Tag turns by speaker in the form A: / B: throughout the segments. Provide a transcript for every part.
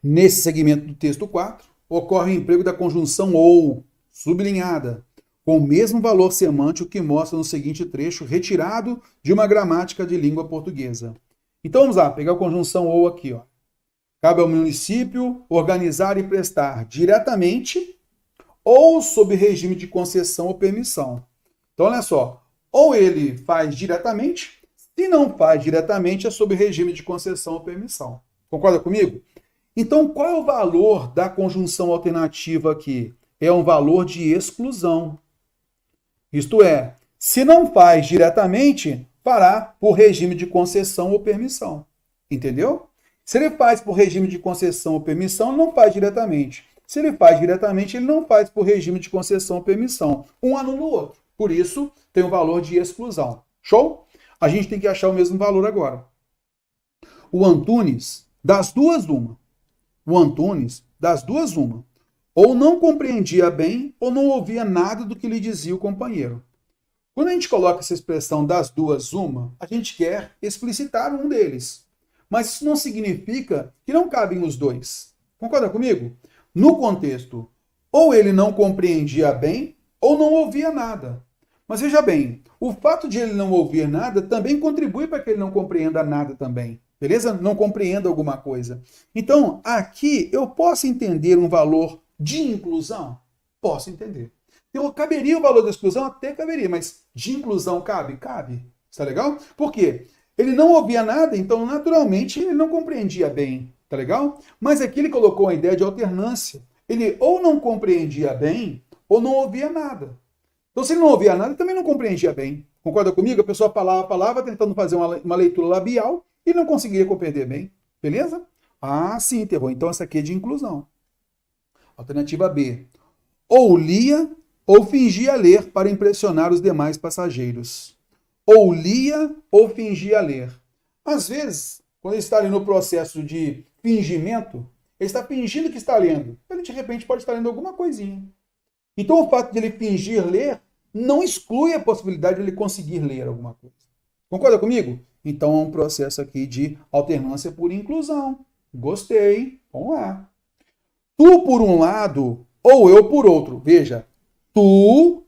A: Nesse segmento do texto 4, ocorre o emprego da conjunção ou, sublinhada, com o mesmo valor semântico que mostra no seguinte trecho, retirado de uma gramática de língua portuguesa. Então vamos lá, pegar a conjunção ou aqui, ó. Cabe ao município organizar e prestar diretamente ou sob regime de concessão ou permissão. Então olha só, ou ele faz diretamente, se não faz diretamente é sob regime de concessão ou permissão. Concorda comigo? Então, qual é o valor da conjunção alternativa aqui? É um valor de exclusão. Isto é, se não faz diretamente, fará por regime de concessão ou permissão. Entendeu? Se ele faz por regime de concessão ou permissão, não faz diretamente. Se ele faz diretamente, ele não faz por regime de concessão ou permissão. Um anula o outro. Por isso, tem um valor de exclusão. Show? A gente tem que achar o mesmo valor agora. O Antunes, das duas, uma. O Antunes, das duas, uma. Ou não compreendia bem, ou não ouvia nada do que lhe dizia o companheiro. Quando a gente coloca essa expressão das duas, uma, a gente quer explicitar um deles. Mas isso não significa que não cabem os dois. Concorda comigo? No contexto, ou ele não compreendia bem, ou não ouvia nada. Mas veja bem, o fato de ele não ouvir nada também contribui para que ele não compreenda nada também. Beleza? Não compreenda alguma coisa. Então, aqui eu posso entender um valor de inclusão? Posso entender. Então, caberia o valor da exclusão? Até caberia, mas de inclusão cabe? Cabe. Está legal? Por quê? Ele não ouvia nada, então naturalmente ele não compreendia bem. Tá legal? Mas aqui ele colocou a ideia de alternância. Ele ou não compreendia bem, ou não ouvia nada. Então, se ele não ouvia nada, ele também não compreendia bem. Concorda comigo? A pessoa falava, tentando fazer uma leitura labial, e não conseguia compreender bem. Beleza? Ah, sim, Terror. Então essa aqui é de inclusão. Alternativa B. Ou lia ou fingia ler para impressionar os demais passageiros. Ou lia ou fingia ler. Às vezes, quando ele está ali no processo de fingimento, ele está fingindo que está lendo. Ele, de repente, pode estar lendo alguma coisinha. Então, o fato de ele fingir ler não exclui a possibilidade de ele conseguir ler alguma coisa. Concorda comigo? Então, é um processo aqui de alternância por inclusão. Gostei. Vamos lá. Tu por um lado ou eu por outro. Veja, tu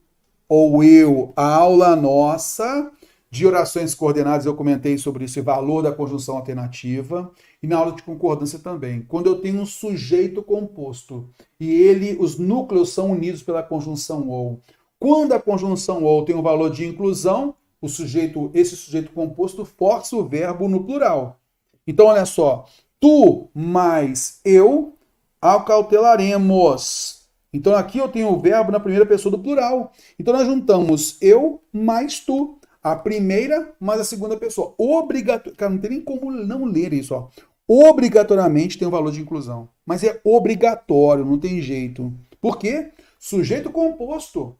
A: ou eu, aula nossa de orações coordenadas, eu comentei sobre esse valor da conjunção alternativa, e na aula de concordância também. Quando eu tenho um sujeito composto e os núcleos são unidos pela conjunção ou. Quando a conjunção ou tem um valor de inclusão, esse sujeito composto força o verbo no plural. Então, olha só, tu mais eu acautelaremos. Então, aqui eu tenho o verbo na primeira pessoa do plural. Então, nós juntamos eu mais tu. A primeira mais a segunda pessoa. Cara, não tem nem como não ler isso. Ó. Obrigatoriamente tem um valor de inclusão. Mas é obrigatório, não tem jeito. Por quê? Sujeito composto.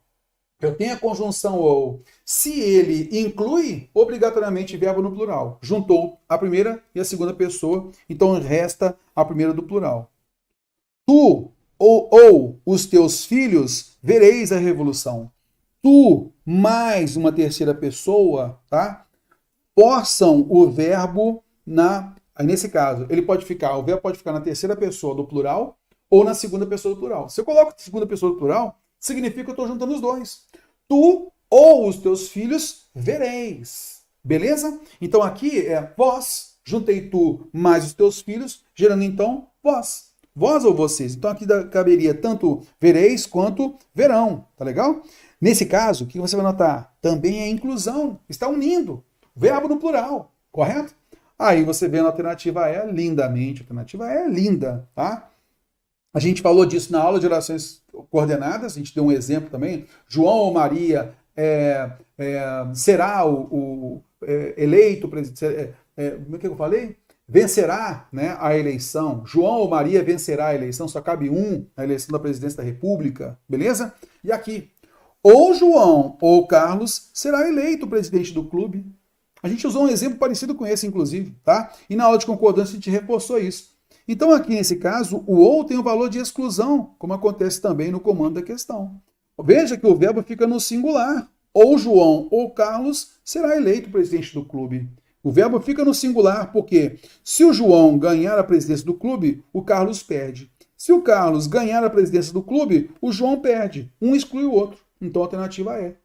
A: Eu tenho a conjunção ou. Se ele inclui, obrigatoriamente verbo no plural. Juntou a primeira e a segunda pessoa, então resta a primeira do plural. Tu ou os teus filhos vereis a revolução. Tu mais uma terceira pessoa, tá? Forçam o verbo nesse caso, o verbo pode ficar na terceira pessoa do plural ou na segunda pessoa do plural. Se eu coloco a segunda pessoa do plural, significa que eu estou juntando os dois. Tu ou os teus filhos vereis. Beleza? Então aqui é vós, juntei tu mais os teus filhos, gerando então vós. Vós ou vocês. Então aqui caberia tanto vereis quanto verão. Tá legal? Nesse caso, o que você vai notar? Também é inclusão. Está unindo. Verbo no plural. Correto? Aí você vê na alternativa E lindamente. A alternativa E é linda. Tá? A gente falou disso na aula de orações coordenadas. A gente deu um exemplo também. João ou Maria será o eleito presidente. Como é que eu falei? Vencerá, né, a eleição. João ou Maria vencerá a eleição. Só cabe um na eleição da presidência da República. Beleza? E aqui. Ou João ou Carlos será eleito presidente do clube. A gente usou um exemplo parecido com esse, inclusive, tá? E na aula de concordância a gente reforçou isso. Então, aqui nesse caso, o ou tem o valor de exclusão, como acontece também no comando da questão. Veja que o verbo fica no singular. Ou João ou Carlos será eleito presidente do clube. O verbo fica no singular porque se o João ganhar a presidência do clube, o Carlos perde. Se o Carlos ganhar a presidência do clube, o João perde. Um exclui o outro. Então a alternativa é.